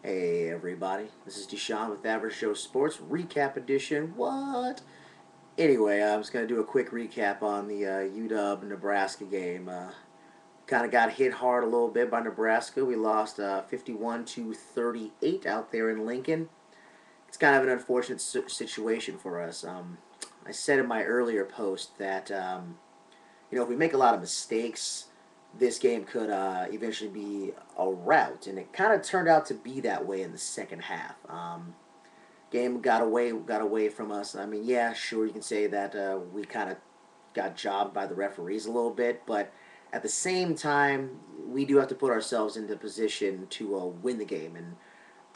Hey everybody, this is DeeDeeJuan with Average Joe Sports Recap Edition. What? Anyway, I'm just going to do a quick recap on the UW Nebraska game. Kind of got hit hard a little bit by Nebraska. We lost 51 to 38 out there in Lincoln. It's kind of an unfortunate situation for us. I said in my earlier post that if we make a lot of mistakes, this game could eventually be a rout, and it kind of turned out to be that way in the second half. Game got away from us. I mean, yeah, sure, you can say that we kind of got jobbed by the referees a little bit, but at the same time, we do have to put ourselves into position to win the game, and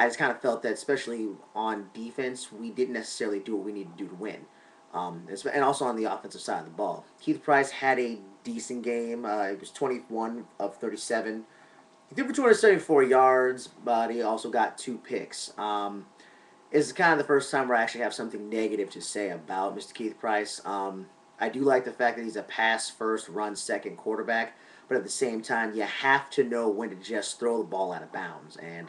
I just kind of felt that, especially on defense, we didn't necessarily do what we needed to do to win. And also on the offensive side of the ball. Keith Price had a decent game. It was 21 of 37. He threw for 274 yards, but he also got 2 picks. It's kind of the first time where I actually have something negative to say about Mr. Keith Price. I do like the fact that he's a pass first, run second quarterback, but at the same time, you have to know when to just throw the ball out of bounds. And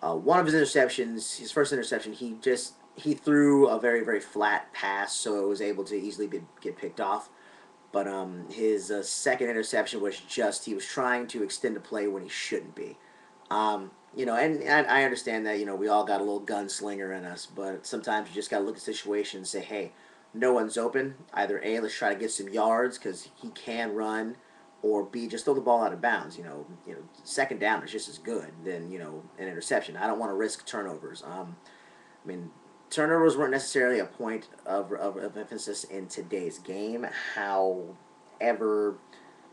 one of his interceptions, his first interception, he threw a very flat pass, so it was able to easily get picked off. But his second interception was just he was trying to extend the play when he shouldn't be. And I understand that we all got a little gunslinger in us, but sometimes you just got to look at the situation and say, hey, no one's open. Either A, let's try to get some yards because he can run, or B, just throw the ball out of bounds. Second down is just as good than an interception. I don't want to risk turnovers. I mean, turnovers weren't necessarily a point of emphasis in today's game. However,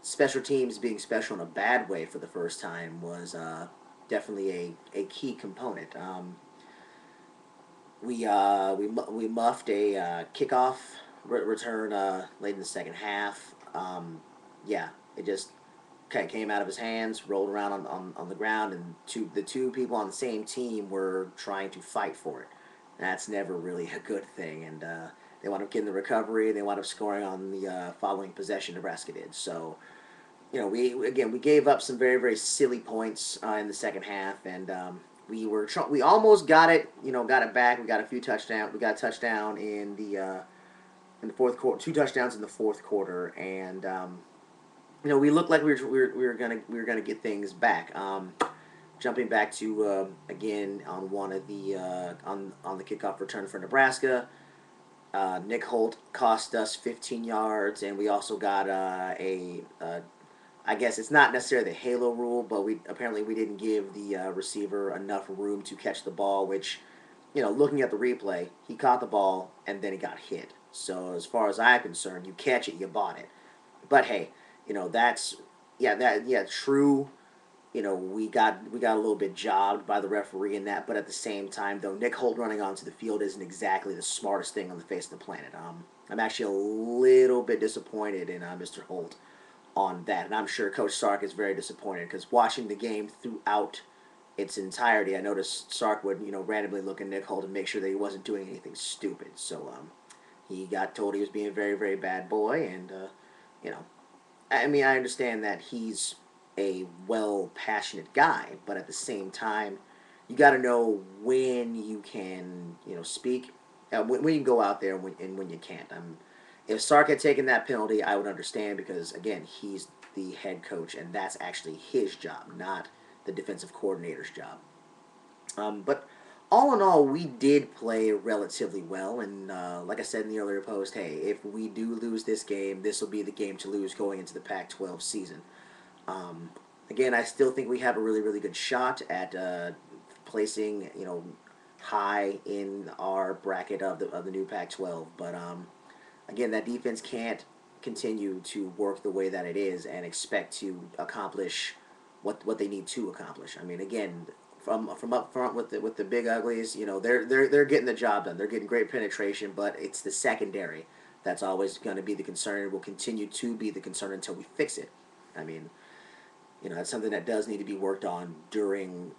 special teams being special in a bad way for the first time was definitely a key component. We muffed a kickoff return late in the second half. Yeah, it just kind of came out of his hands, rolled around on the ground, and the two people on the same team were trying to fight for it. That's never really a good thing, and they wound up getting the recovery. They wound up scoring on the following possession. Nebraska did. So, we gave up some very silly points in the second half, and we almost got it. Got it back. We got a few touchdowns. We got a touchdown in the fourth quarter. 2 touchdowns in the fourth quarter, and we looked like we were gonna get things back. Jumping back to again on one of the on the kickoff return for Nebraska, Nick Holt cost us 15 yards, and we also got I guess it's not necessarily the halo rule, but we didn't give the receiver enough room to catch the ball. Which, looking at the replay, he caught the ball and then he got hit. So as far as I'm concerned, you catch it, you bought it. But hey, that's true. We got a little bit jobbed by the referee in that, but at the same time, though, Nick Holt running onto the field isn't exactly the smartest thing on the face of the planet. I'm actually a little bit disappointed in Mr. Holt on that, and I'm sure Coach Sark is very disappointed because watching the game throughout its entirety, I noticed Sark would randomly look at Nick Holt and make sure that he wasn't doing anything stupid. So he got told he was being a very bad boy, and you know, I mean, I understand that he's a well passionate guy, but at the same time, you got to know when you can, speak, when you can go out there and when you can't. If Sark had taken that penalty, I would understand because again, he's the head coach, and that's actually his job, not the defensive coordinator's job. But all in all, we did play relatively well, and like I said in the earlier post, hey, if we do lose this game, this will be the game to lose going into the Pac-12 season. Um, Again, I still think we have a really good shot at placing, high in our bracket of the new Pac-12. But again, that defense can't continue to work the way that it is and expect to accomplish what they need to accomplish. I mean, again, from up front with the big uglies, they're getting the job done. They're getting great penetration, but it's the secondary that's always going to be the concern. It will continue to be the concern until we fix it. I mean, that's something that does need to be worked on during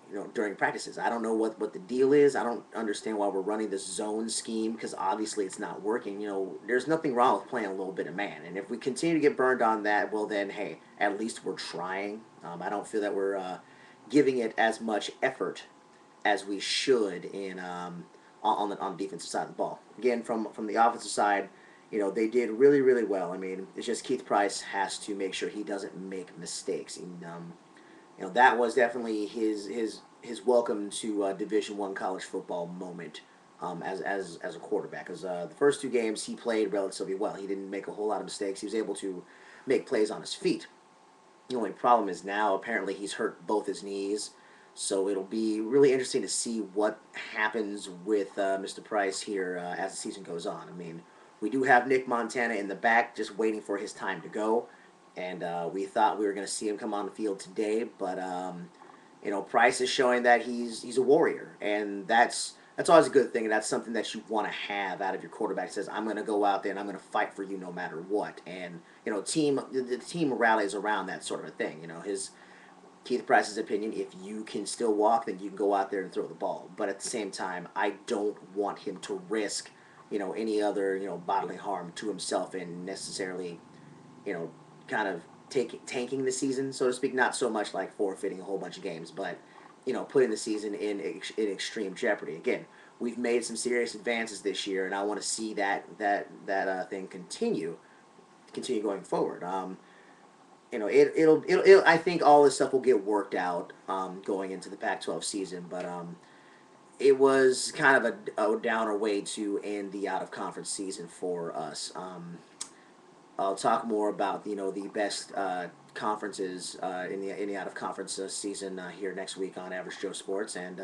practices. I don't know what the deal is. I don't understand why we're running this zone scheme because obviously it's not working. There's nothing wrong with playing a little bit of man, and if we continue to get burned on that, well then, hey, at least we're trying. I don't feel that we're giving it as much effort as we should on the defensive side of the ball. Again, from the offensive side, they did really well. I mean, it's just Keith Price has to make sure he doesn't make mistakes. And, that was definitely his welcome to Division I college football moment as a quarterback. Because the first 2 games he played relatively well. He didn't make a whole lot of mistakes. He was able to make plays on his feet. The only problem is now apparently he's hurt both his knees. So it'll be really interesting to see what happens with Mr. Price here as the season goes on. I mean, we do have Nick Montana in the back just waiting for his time to go. And we thought we were going to see him come on the field today. But, Price is showing that he's a warrior. And that's always a good thing, and that's something that you want to have out of your quarterback. Says, I'm going to go out there and I'm going to fight for you no matter what. And the team rallies around that sort of a thing. His Keith Price's opinion: if you can still walk, then you can go out there and throw the ball. But at the same time, I don't want him to risk any other bodily harm to himself and necessarily kind of tanking the season, so to speak. Not so much like forfeiting a whole bunch of games, but putting the season in extreme jeopardy. Again, we've made some serious advances this year, and I want to see that thing continue going forward. It'll I think all this stuff will get worked out going into the Pac-12 season, but it was kind of a downer way to end the out of conference season for us. I'll talk more about the best conferences in the out of conference season here next week on Average Joe Sports. And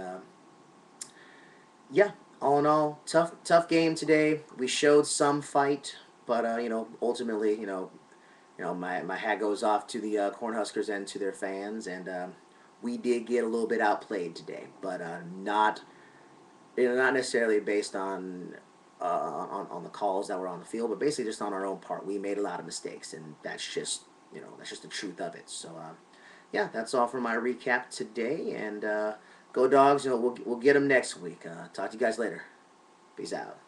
yeah, all in all, tough game today. We showed some fight, but ultimately my hat goes off to the Cornhuskers and to their fans, and we did get a little bit outplayed today, but not necessarily based on the calls that were on the field, but basically just on our own part. We made a lot of mistakes, and that's just the truth of it. So yeah, that's all for my recap today, and go Dogs. We'll get them next week. Talk to you guys later. Peace out.